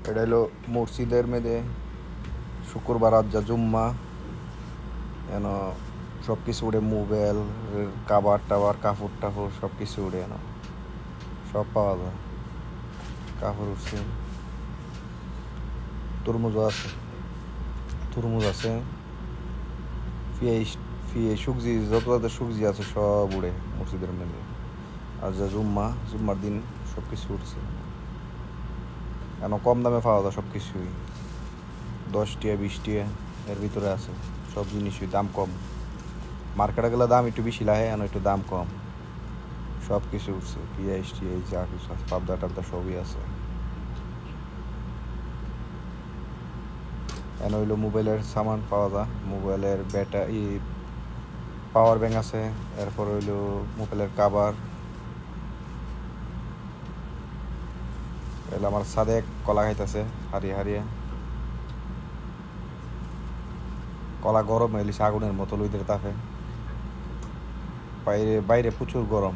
এটা হলো মসজিদের মেয়েদে শুক্রবার আজ যা জুম্মা এন সব কিছু উড়ে মোবাইল কাবার টাবার কাপড় টাপড় সব কিছু উড়ে এন সব পাওয়া যায় কাপড় উঠছে তরমুজও আছে তরমুজ আছে সবজি যত সবজি আছে সব উড়ে মসজিদের মেলে আর যা জুম্মার দিন সব কিছু উঠছে কেন কম দামে পাওয়া যায় সব কিছুই 10 টাকা 20 টাকা এর ভিতরে আছে সব জিনিসই দাম কম মার্কেটে গেলে দাম একটু বেশি লাগে এখন একটু দাম কম সব কিছু উঠছে পিঁয়াজ টিয়াজ যা কিছু আছে পাবদা টাবদা সবই আছে এখন হইলো মোবাইলের সামান পাওয়া যায় মোবাইলের ব্যাটারি পাওয়ার ব্যাংক আছে এরপর হইলো মোবাইলের কাভার এগুলো আমার সাদেক কলা খাইতেছে হারিয়ে হারিয়ে কলা গরম এলিস আগুনের মতো লইদের তাপে বাইরে বাইরে প্রচুর গরম